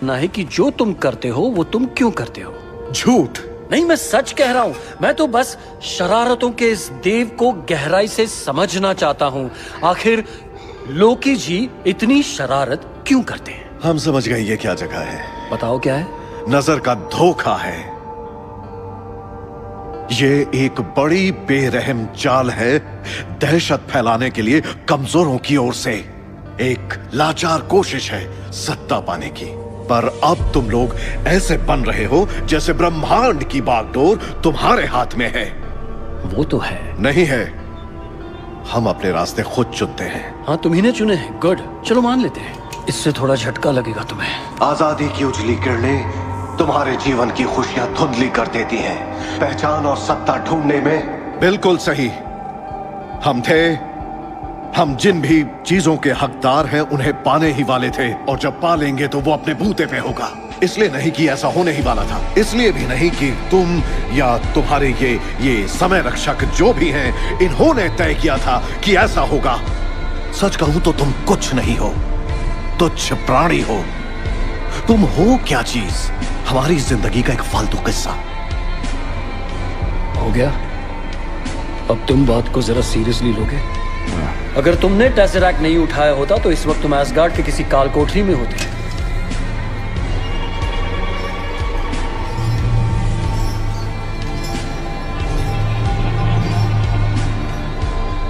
ना है कि जो तुम करते हो वो तुम क्यों करते हो। झूठ नहीं, मैं सच कह रहा हूँ। मैं तो बस शरारतों के इस देव को गहराई से समझना चाहता हूँ। आखिर लोकी जी इतनी शरारत क्यों करते हैं? हम समझ गए ये क्या जगह है। बताओ क्या है? नजर का धोखा है। ये एक बड़ी बेरहम चाल है, दहशत फैलाने के लिए कमजोरों की ओर से। एक लाचार कोशिश है सत्ता पाने की। पर अब तुम लोग ऐसे बन रहे हो जैसे ब्रह्मांड की बागडोर तुम्हारे हाथ में है। वो तो है। नहीं है, हम अपने रास्ते खुद चुनते हैं। हाँ, तुम्ही ने चुने हैं। गुड, चलो मान लेते हैं। इससे थोड़ा झटका लगेगा तुम्हें। आजादी की उजली किरणें तुम्हारे जीवन की खुशियां धुंधली कर देती हैं। पहचान और सत्ता ढूंढने में बिल्कुल सही। हम जिन भी चीजों के हकदार हैं उन्हें पाने ही वाले थे, और जब पा लेंगे तो वो अपने बूते पे होगा। इसलिए नहीं कि ऐसा होने ही वाला था, इसलिए भी नहीं कि तुम या तुम्हारे ये समय रक्षक जो भी हैं, इन्होंने तय किया था कि ऐसा होगा। सच कहूं तो तुम कुछ नहीं हो, तुच्छ प्राणी हो। तुम हो क्या चीज? हमारी जिंदगी का एक फालतू किस्सा। हो गया? अब तुम बात को जरा सीरियसली लोगे? अगर तुमने टेसरैक्ट नहीं उठाया होता तो इस वक्त तुम एसगार्ड के किसी काल कोठरी में होते।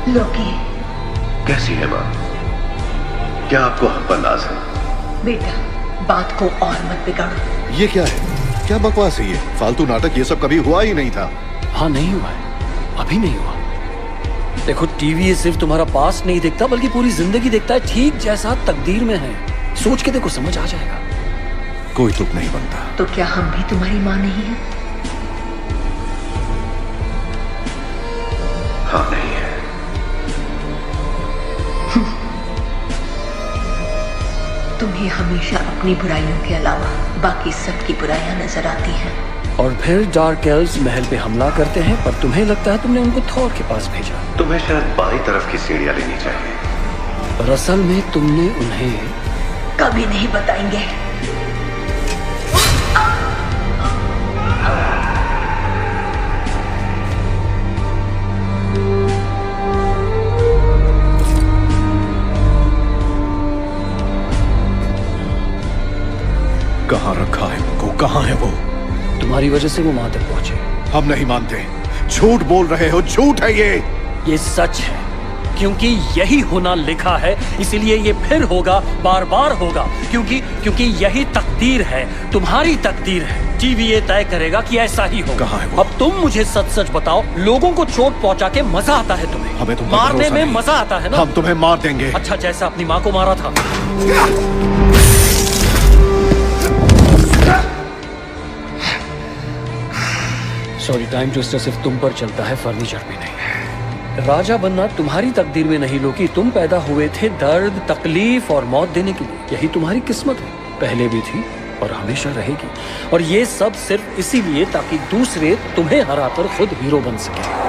लोकी, कैसी है मां? क्या आपको हम पर नाज है? बेटा, बात को और मत बिगाड़ो। ये क्या है? क्या बकवास है ये? फालतू नाटक ये सब कभी हुआ ही नहीं था। हाँ, नहीं हुआ है, अभी नहीं हुआ। देखो, टीवी ये सिर्फ तुम्हारा पास्ट नहीं देखता बल्कि पूरी जिंदगी देखता है, ठीक जैसा तकदीर में है। सोच के देखो, समझ आ जाएगा। कोई तुक नहीं बनता। तो क्या हम भी तुम्हारी माँ नहीं है? हाँ, नहीं है। तुम्हें हमेशा अपनी बुराइयों के अलावा बाकी सबकी बुराइयां नजर आती हैं। और फिर डार्क एल्व्स महल पे हमला करते हैं, पर तुम्हें लगता है तुमने उनको थॉर के पास भेजा। तुम्हें शायद बाईं तरफ की सीढ़ियां लेनी चाहिए। पर असल में तुमने उन्हें कभी नहीं बताएंगे। कहाँ रखा है उनको? कहाँ है वो? तुम्हारी वजह से वो वहां तक पहुंचे। हम नहीं मानते। झूठ बोल रहे हो, झूठ है ये सच है, क्योंकि यही होना लिखा है, इसीलिए ये फिर होगा, बार बार होगा, क्योंकि यही तकदीर है, तुम्हारी तकदीर है। टीवी ये तय करेगा कि ऐसा ही होगा। कहाँ है वो? अब तुम मुझे सच सच बताओ, लोगों को चोट पहुंचा के मजा आता है तुम्हें? हमें तुम पर मारने भरोसा में नहीं। मजा आता है ना? हम तुम्हें मार देंगे। अच्छा, जैसा अपनी माँ को मारा था। सॉरी, टाइम ट्विस्टर सिर्फ तुम पर चलता है, फर्नीचर पे नहीं। राजा बनना तुम्हारी तकदीर में नहीं लोकी। तुम पैदा हुए थे दर्द, तकलीफ और मौत देने के लिए। यही तुम्हारी किस्मत है, पहले भी थी और हमेशा रहेगी। और ये सब सिर्फ इसीलिए ताकि दूसरे तुम्हें हराकर खुद हीरो बन सके।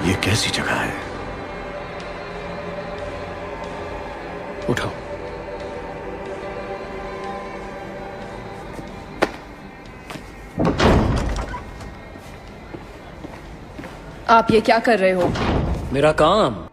ये कैसी जगह है? उठाओ। आप ये क्या कर रहे हो? मेरा काम।